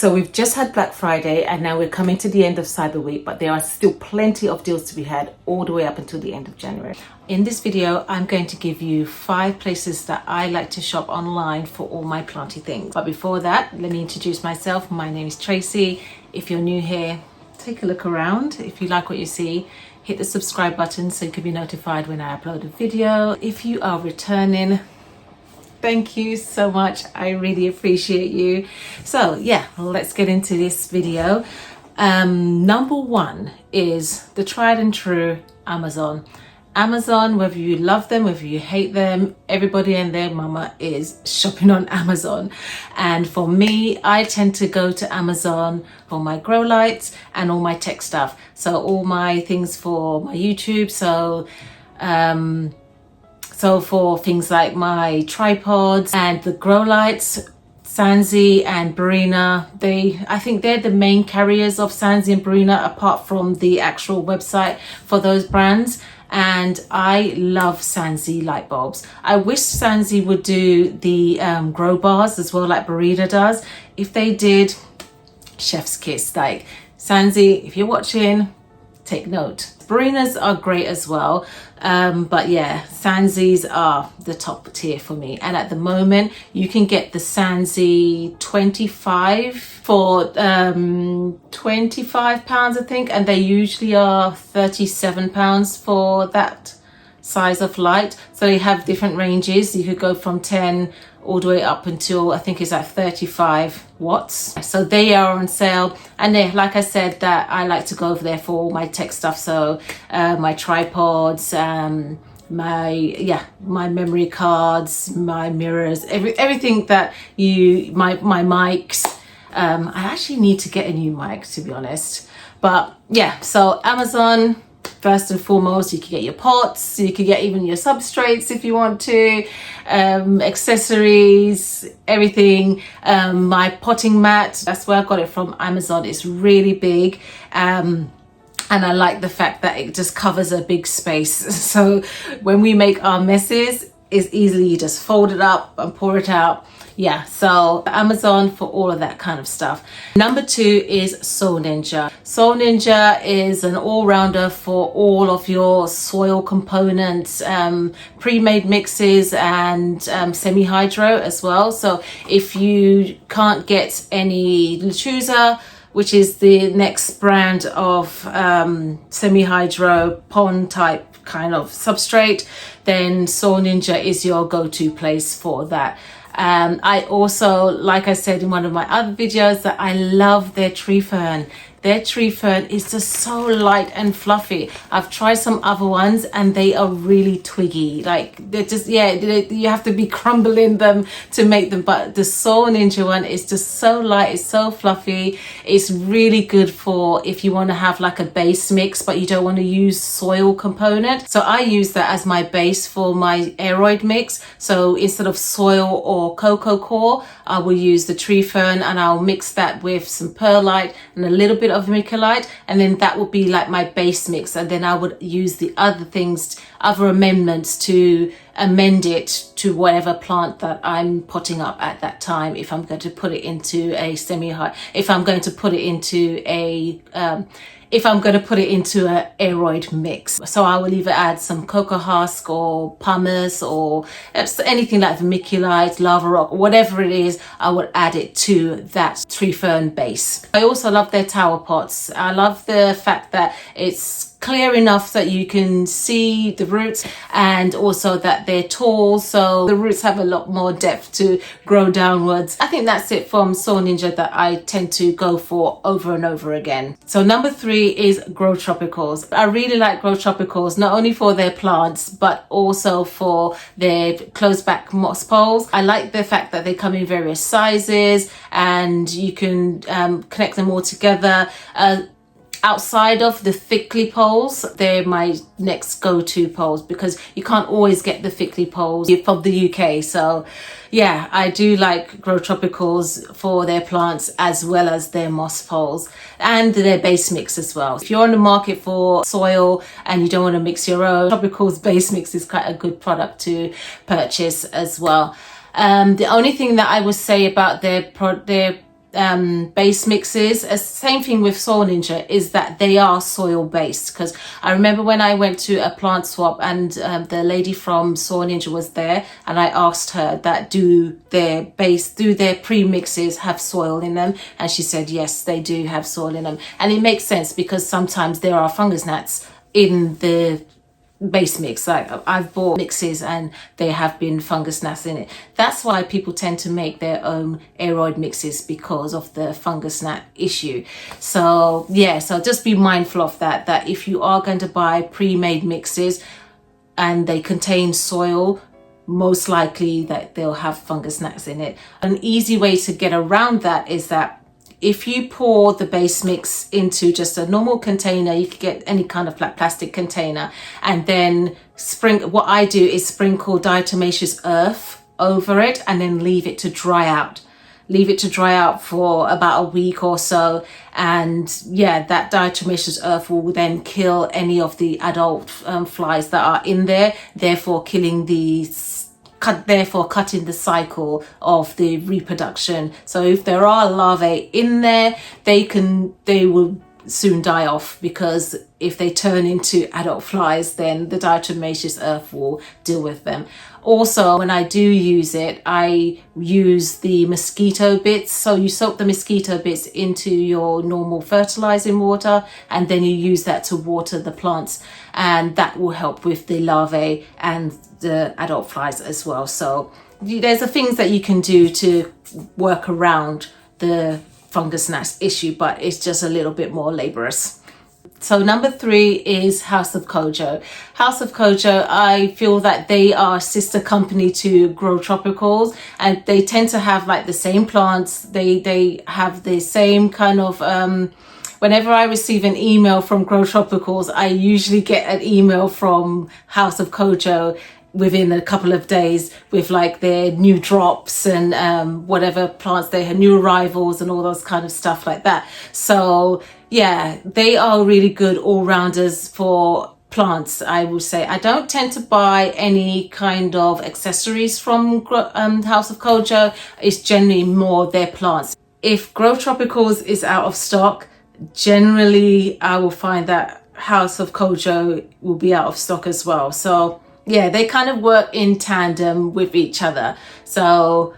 So we've just had Black Friday and now we're coming to the end of Cyber Week, but there are still plenty of deals to be had all the way up until the end of January. In this video, I'm going to give you 5 places that I like to shop online for all my planty things. But before that, let me introduce myself. My name is Tracy. If you're new here, take a look around. If you like what you see, hit the subscribe button so you can be notified when I upload a video. If you are returning, thank you so much. I really appreciate you. So yeah, let's get into this video. Number 1 is the tried and true Amazon. Amazon, whether you love them, whether you hate them, everybody and their mama is shopping on Amazon. And for me, I tend to go to Amazon for my grow lights and all my tech stuff. So all my things for my YouTube. So for things like my tripods and the grow lights, Sanzi and Barina, I think they're the main carriers of Sanzi and Barina apart from the actual website for those brands. And I love Sanzi light bulbs. I wish Sanzi would do the grow bars as well like Barina does. If they did, chef's kiss. Like Sanzi, if you're watching, take note. Barinas are great as well, but yeah, Sanzis are the top tier for me. And at the moment, you can get the Sanzi 25 for £25, I think, and they usually are £37 for that size of light. So they have different ranges. You could go from 10 all the way up until I think it's at 35 watts. So they are on sale, and they, like I said, that I like to go over there for all my tech stuff. So my tripods, my memory cards, my mirrors, everything that my mics. I actually need to get a new mic, to be honest. But yeah, so Amazon, first and foremost, you can get your pots, you can get even your substrates if you want to, accessories, everything. My potting mat, that's where I got it from, Amazon. It's really big, and I like the fact that it just covers a big space. So when we make our messes, it's easily, you just fold it up and pour it out. Yeah, so Amazon for all of that kind of stuff. Number 2 is Soil Ninja. Soil Ninja is an all-rounder for all of your soil components, pre-made mixes and semi-hydro as well. So if you can't get any Lechuza, which is the next brand of semi-hydro pond type kind of substrate, then Soil Ninja is your go-to place for that. I also, like I said in one of my other videos, that I love their tree fern. Their tree fern is just so light and fluffy. I've tried some other ones and they are really twiggy. Like they're just, you have to be crumbling them to make them. But the Soil Ninja one is just so light, it's so fluffy. It's really good for if you want to have like a base mix, but you don't want to use soil component. So I use that as my base for my aeroid mix. So instead of soil or cocoa core, I will use the tree fern and I'll mix that with some perlite and a little bit of vermiculite, and then that would be like my base mix, and then I would use the other things, other amendments to amend it to whatever plant that I'm potting up at that time. If I'm going to put it into a if I'm going to put it into an aeroid mix. So I will either add some cocoa husk or pumice or anything like vermiculite, lava rock, whatever it is, I would add it to that tree fern base. I also love their tower pots. I love the fact that it's clear enough that you can see the roots, and also that they're tall, so the roots have a lot more depth to grow downwards. I think that's it from Soil Ninja that I tend to go for over and over again. So number 3 is Grow Tropicals. I really like Grow Tropicals, not only for their plants but also for their closed back moss poles. I like the fact that they come in various sizes and you can connect them all together. Outside of the thickly poles, they're my next go-to poles because you can't always get the thickly poles from the UK. So yeah, I do like Grow Tropicals for their plants as well as their moss poles and their base mix as well. If you're on the market for soil and you don't want to mix your own, Tropicals base mix is quite a good product to purchase as well. The only thing that I would say about their base mixes, same thing with Soil Ninja, is that they are soil based. Because I remember when I went to a plant swap and the lady from Soil Ninja was there, and I asked her that do their pre-mixes have soil in them, and she said yes, they do have soil in them. And it makes sense because sometimes there are fungus gnats in the base mix. Like I've bought mixes and there have been fungus gnats in it. That's why people tend to make their own aeroid mixes, because of the fungus gnat issue. So yeah, so just be mindful of that if you are going to buy pre-made mixes and they contain soil, most likely that they'll have fungus gnats in it. An easy way to get around that is that if you pour the base mix into just a normal container, you could get any kind of like plastic container, and then what I do is sprinkle diatomaceous earth over it and then leave it to dry out. Leave it to dry out for about a week or so, and yeah, that diatomaceous earth will then kill any of the adult flies that are in there, therefore cutting the cycle of the reproduction. So if there are larvae in there, they will soon die off, because if they turn into adult flies, then the diatomaceous earth will deal with them. Also, when I do use it, I use the mosquito bits. So you soak the mosquito bits into your normal fertilizing water, and then you use that to water the plants, and that will help with the larvae and the adult flies as well. So there's the things that you can do to work around the fungus gnats issue, but it's just a little bit more laborious. So number 3 is House of Kojo. House of Kojo, I feel that they are a sister company to Grow Tropicals, and they tend to have like the same plants. They have the same kind of whenever I receive an email from Grow Tropicals, I usually get an email from House of Kojo within a couple of days with like their new drops and whatever plants they have, new arrivals and all those kind of stuff like that. So yeah, they are really good all-rounders for plants, I would say. I don't tend to buy any kind of accessories from House of Kojo. It's generally more their plants. If Grow Tropicals is out of stock, generally I will find that House of Kojo will be out of stock as well. So yeah, they kind of work in tandem with each other. So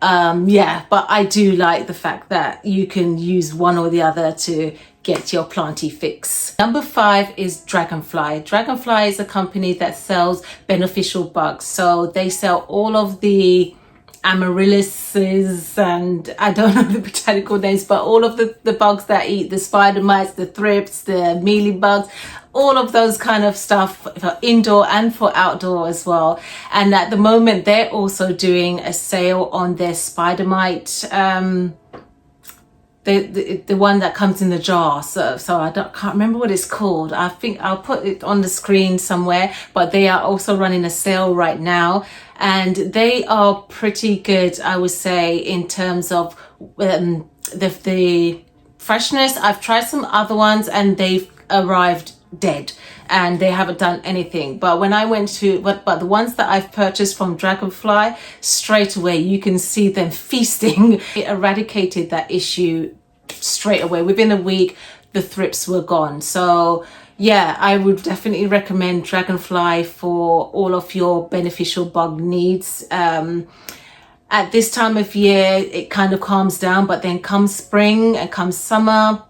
yeah, but I do like the fact that you can use one or the other to get your planty fix. Number 5 is Dragonfly. Dragonfly is a company that sells beneficial bugs. So they sell all of the amaryllises, and I don't know the botanical names, but all of the bugs that eat the spider mites, the thrips, the mealybugs, all of those kind of stuff for indoor and for outdoor as well. And at the moment they're also doing a sale on their spider mite, the one that comes in the jar. So can't remember what it's called. I think I'll put it on the screen somewhere, but they are also running a sale right now, and they are pretty good, I would say, in terms of the freshness. I've tried some other ones and they've arrived dead and they haven't done anything, but when I went to but the ones that I've purchased from Dragonfly, straight away you can see them feasting. It eradicated that issue straight away. Within a week the thrips were gone. So yeah, I would definitely recommend Dragonfly for all of your beneficial bug needs. At this time of year it kind of calms down, but then comes spring and comes summer,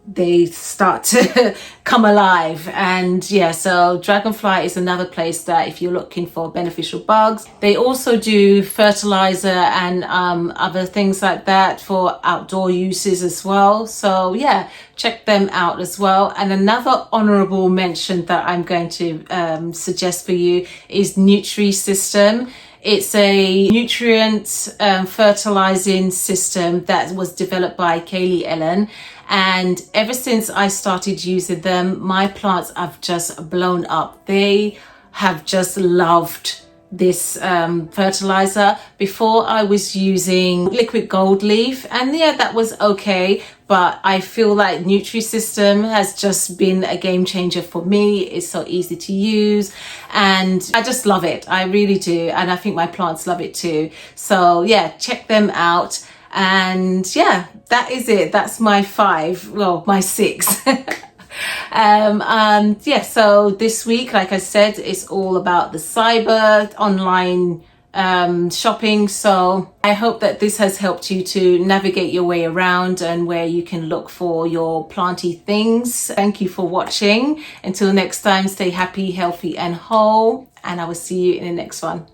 they start to come alive. And yeah, so Dragonfly is another place that if you're looking for beneficial bugs. They also do fertilizer and other things like that for outdoor uses as well. So yeah, check them out as well. And another honorable mention that I'm going to suggest for you is Nutri-System. It's a nutrient fertilizing system that was developed by Kaylee Ellen. And ever since I started using them, my plants have just blown up. They have just loved this fertilizer. Before I was using liquid gold leaf, and yeah, that was okay, but I feel like Nutri-System has just been a game changer for me. It's so easy to use and I just love it. I really do, and I think my plants love it too. So yeah, check them out. And yeah, that is it. That's my 5, well, my 6. Yeah, so this week, like I said, it's all about the cyber online shopping. So I hope that this has helped you to navigate your way around and where you can look for your planty things. Thank you for watching. Until next time, stay happy, healthy and whole, and I will see you in the next one.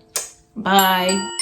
Bye.